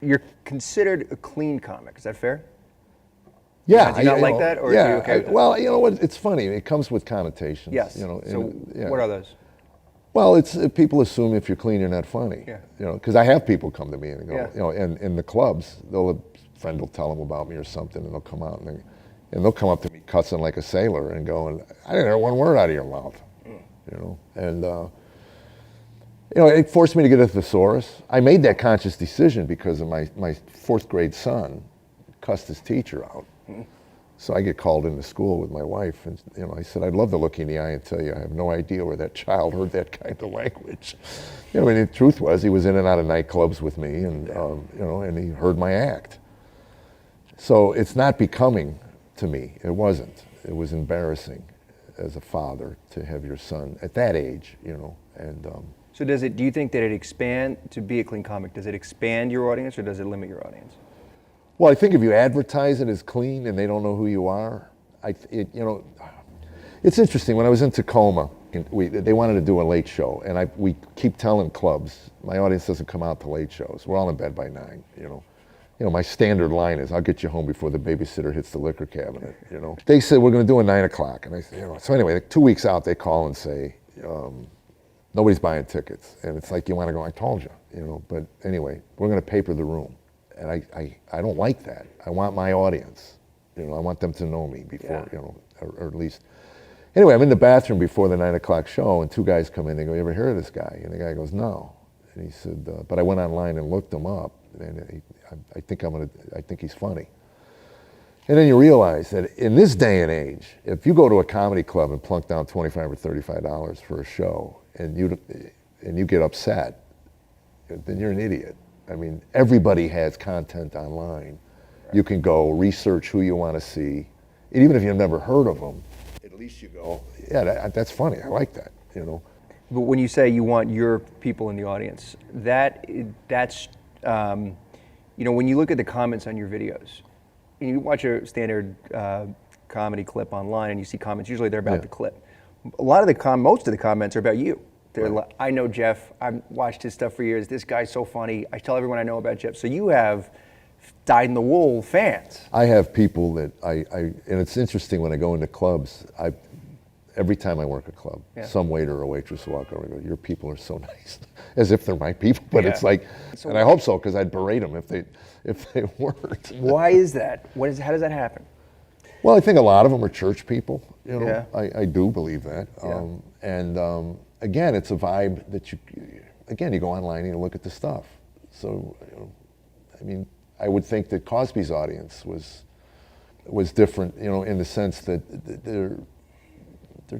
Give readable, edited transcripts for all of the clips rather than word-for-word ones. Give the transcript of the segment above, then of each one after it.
you're considered a clean comic. Is that fair? Yeah. Do you not like that, or yeah, are you okay with that? well, you know what? It's funny. It comes with connotations. Yes. You know. So yeah. what are those? Well, it's people assume if you're clean, you're not funny. Yeah. You know, because I have people come to me and go, Yeah. you know, and in the clubs, a friend will tell them about me or something, and they'll come out and they'll come up to me cussing like a sailor and going, I didn't hear one word out of your mouth. You know, and you know, it forced me to get a thesaurus. I made that conscious decision because of my fourth grade son cussed his teacher out. So I get called into school with my wife, and you know, I said, I'd love to look you in the eye and tell you I have no idea where that child heard that kind of language. You know, and the truth was, he was in and out of nightclubs with me, and you know, and he heard my act. So it's not becoming to me. It wasn't. It was embarrassing as a father to have your son at that age, you know, and. So do you think that to be a clean comic, does it expand your audience or does it limit your audience? Well, I think if you advertise it as clean and they don't know who you are, you know, it's interesting. When I was in Tacoma, they wanted to do a late show, and we keep telling clubs, my audience doesn't come out to late shows. We're all in bed by 9, you know. You know, my standard line is, I'll get you home before the babysitter hits the liquor cabinet, you know. They said, we're going to do a 9 o'clock. And I said, you know, so anyway, 2 weeks out, they call and say, nobody's buying tickets. And it's like, you want to go, I told you, you know. But anyway, we're going to paper the room. And I don't like that. I want my audience, you know, I want them to know me before, you know, or at least. Anyway, I'm in the bathroom before the 9 o'clock show, and 2 guys come in, they go, you ever hear of this guy? And the guy goes, no. And he said, but I went online and looked him up, and I think he's funny. And then you realize that in this day and age, if you go to a comedy club and plunk down $25 or $35 for a show, and you get upset, then you're an idiot. I mean, everybody has content online. Right. You can go research who you want to see. And even if you've never heard of them, at least you go, yeah, that's funny. I like that, you know. But when you say you want your people in the audience, that's, you know, when you look at the comments on your videos, and you watch a standard comedy clip online and you see comments, usually they're about the clip. Most of the comments are about you. They're like, I know Jeff, I've watched his stuff for years, this guy's so funny, I tell everyone I know about Jeff. So you have dyed-in-the-wool fans. I have people that and it's interesting when I go into clubs, every time I work a club, some waiter or waitress will walk over and go, your people are so nice, as if they're my people, but it's like, and I hope so, because I'd berate them if they weren't. Why is that? How does that happen? Well, I think a lot of them are church people, you know, I do believe that. Again, it's a vibe that you go online and you look at the stuff. So, you know, I mean, I would think that Cosby's audience was different, you know, in the sense that they're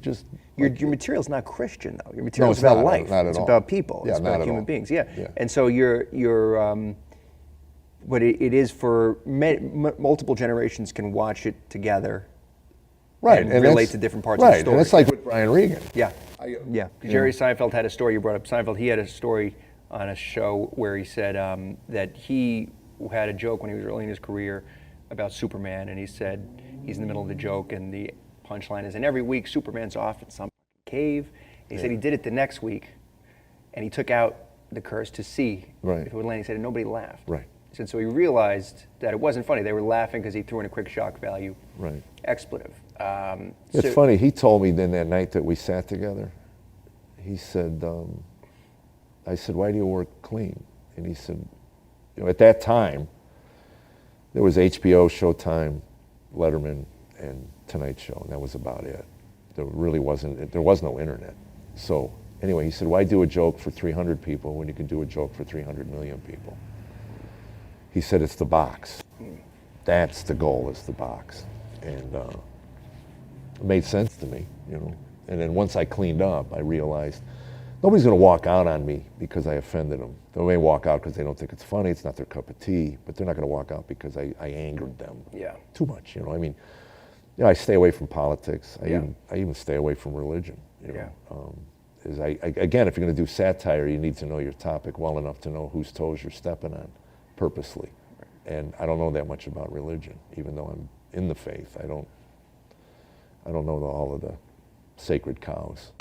just... Your material's not Christian, though. Your material's about life. Not at it's all. about people. Yeah, it's about human beings. Yeah. And so but it is for multiple generations can watch it together. Right, and relate to different parts of the story. And it's like with Brian Regan. Yeah, Jerry Seinfeld had a story, you brought up Seinfeld, he had a story on a show where he said that he had a joke when he was early in his career about Superman, and he said he's in the middle of the joke, and the punchline is, and every week Superman's off at some cave. And he said he did it the next week, and he took out the curse to see if it would land. He said, and nobody laughed. Right. He said, so he realized that it wasn't funny. They were laughing because he threw in a quick shock value expletive. It's funny, he told me then that night that we sat together, he said, I said, why do you work clean? And he said, you know, at that time, there was HBO, Showtime, Letterman, and Tonight Show, and that was about it. There was no internet. So anyway, he said, why do a joke for 300 people when you can do a joke for 300 million people? He said, it's the box. That's the goal, is the box. And it made sense to me, you know. And then once I cleaned up, I realized nobody's going to walk out on me because I offended them. They may walk out because they don't think it's funny, it's not their cup of tea, but they're not going to walk out because I angered them too much, you know. I mean, you know, I stay away from politics. I even stay away from religion, you know. Again, if you're going to do satire, you need to know your topic well enough to know whose toes you're stepping on purposely. And I don't know that much about religion, even though I'm in the faith. I don't know all of the sacred cows.